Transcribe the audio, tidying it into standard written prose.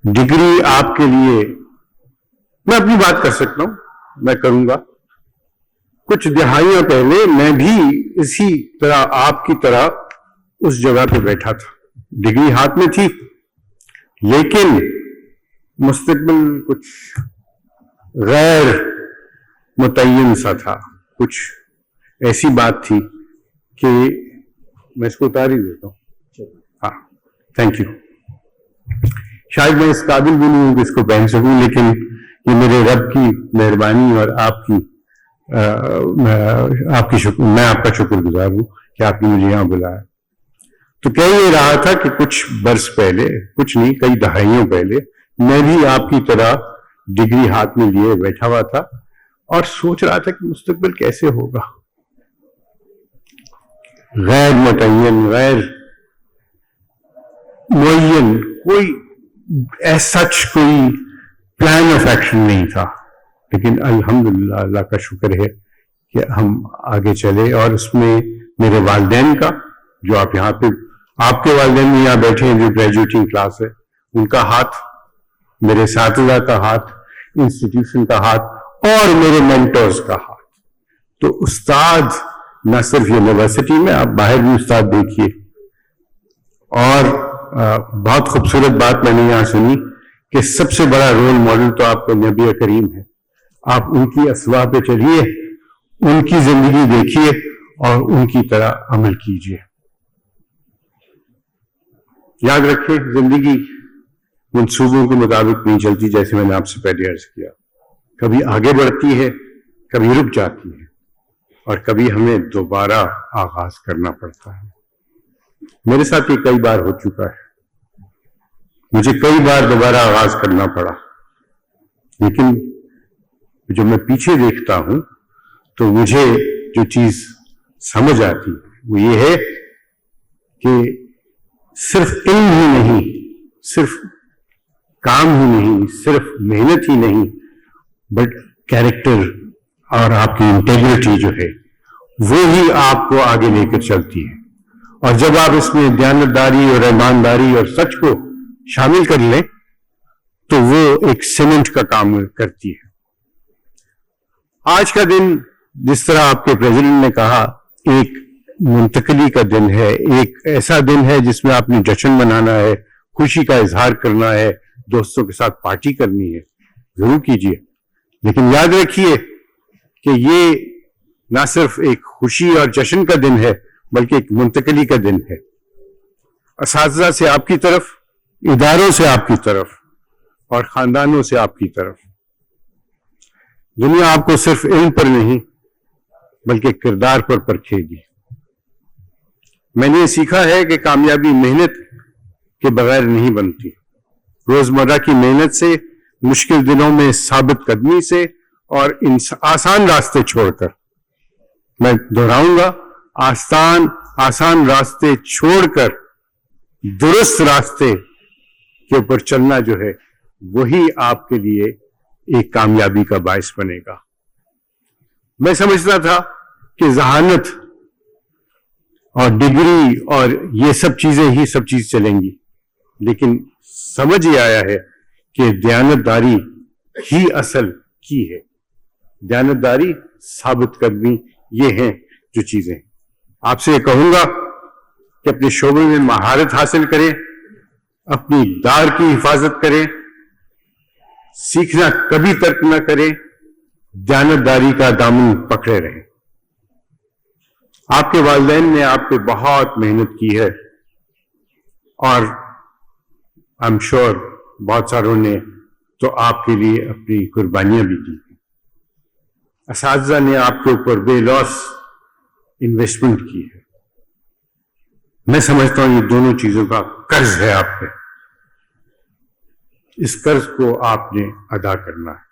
Degree آپ کے لیے، میں اپنی بات کر سکتا ہوں، میں کروں گا. کچھ دہائیوں پہلے میں بھی اسی طرح آپ کی طرح اس جگہ پہ بیٹھا تھا، ڈگری ہاتھ میں تھی، لیکن مستقبل کچھ غیر متعین سا تھا. کچھ ایسی بات تھی کہ میں اس کو اتار ہی دیتا ہوں. ہاں، تھینک یو. شاید میں اس قابل بھی نہیں ہوں کہ اس کو پہن سکوں، لیکن یہ میرے رب کی مہربانی اور آپ کی میں آپ کا شکر گزار ہوں کہ آپ نے مجھے یہاں بلایا. تو کہہ یہ رہا تھا کہ کچھ برس پہلے، کچھ نہیں کئی دہائیوں پہلے، میں بھی آپ کی طرح ڈگری ہاتھ میں لیے بیٹھا ہوا تھا اور سوچ رہا تھا کہ مستقبل کیسے ہوگا، غیر متعین، غیر معین، کوئی ایسا کوئی پلان آف ایکشن نہیں تھا. لیکن الحمدللہ اللہ کا شکر ہے کہ ہم آگے چلے، اور اس میں میرے والدین کا، جو آپ یہاں پہ، آپ کے والدین بھی یہاں بیٹھے ہیں جو گریجویٹنگ کلاس ہے، ان کا ہاتھ، میرے اساتذہ کا ہاتھ، انسٹیٹیوشن کا ہاتھ، اور میرے مینٹورز کا ہاتھ. تو استاد نہ صرف یونیورسٹی میں، آپ باہر بھی استاد دیکھیے. اور بہت خوبصورت بات میں نے یہاں سنی کہ سب سے بڑا رول ماڈل تو آپ کا نبی کریم ہے. آپ ان کی اسوا پہ چلیے، ان کی زندگی دیکھیے اور ان کی طرح عمل کیجیے. یاد رکھیں، زندگی منصوبوں کے مطابق نہیں چلتی، جیسے میں نے آپ سے پہلے عرض کیا. کبھی آگے بڑھتی ہے، کبھی رک جاتی ہے، اور کبھی ہمیں دوبارہ آغاز کرنا پڑتا ہے. میرے ساتھ یہ کئی بار ہو چکا ہے، مجھے کئی بار دوبارہ آغاز کرنا پڑا. لیکن جب میں پیچھے دیکھتا ہوں تو مجھے جو چیز سمجھ آتی وہ یہ ہے کہ صرف علم ہی نہیں، صرف کام ہی نہیں، صرف محنت ہی نہیں، بٹ کیریکٹر اور آپ کی انٹیگریٹی جو ہے وہی آپ کو آگے لے کر چلتی ہے. اور جب آپ اس میں دیانتداری اور ایمانداری اور سچ کو شامل کر لیں تو وہ ایک سیمنٹ کا کام کرتی ہے. آج کا دن، جس طرح آپ کے پریزیڈنٹ نے کہا، ایک منتقلی کا دن ہے، ایک ایسا دن ہے جس میں آپ نے جشن منانا ہے، خوشی کا اظہار کرنا ہے، دوستوں کے ساتھ پارٹی کرنی ہے، ضرور کیجیے. لیکن یاد رکھیے کہ یہ نہ صرف ایک خوشی اور جشن کا دن ہے بلکہ ایک منتقلی کا دن ہے. اساتذہ سے آپ کی طرف، اداروں سے آپ کی طرف، اور خاندانوں سے آپ کی طرف. دنیا آپ کو صرف علم پر نہیں بلکہ کردار پر پرکھے گی. میں نے یہ سیکھا ہے کہ کامیابی محنت کے بغیر نہیں بنتی. روزمرہ کی محنت سے، مشکل دنوں میں ثابت قدمی سے، اور آسان راستے چھوڑ کر، میں دہراؤں گا، آسان راستے چھوڑ کر درست راستے کے اوپر چلنا جو ہے وہی آپ کے لیے ایک کامیابی کا باعث بنے گا. میں سمجھتا تھا کہ ذہانت اور ڈگری اور یہ سب چیزیں ہی سب چیز چلیں گی، لیکن سمجھ یہ آیا ہے کہ دیانتداری ہی اصل کی ہے. دیانتداری، ثابت قدمی، یہ ہیں جو چیزیں. آپ سے یہ کہوں گا کہ اپنے شعبے میں مہارت حاصل کریں، اپنی دار کی حفاظت کریں، سیکھنا کبھی ترک نہ کریں، دیانتداری کا دامن پکڑے رہیں. آپ کے والدین نے آپ پہ بہت محنت کی ہے، اور آئی ایم شیور بہت ساروں نے تو آپ کے لیے اپنی قربانیاں بھی دی. اساتذہ نے آپ کے اوپر بے لوث انویسٹمنٹ کی ہے. میں سمجھتا ہوں یہ دونوں چیزوں کا قرض ہے آپ پہ. اس قرض کو آپ نے ادا کرنا ہے.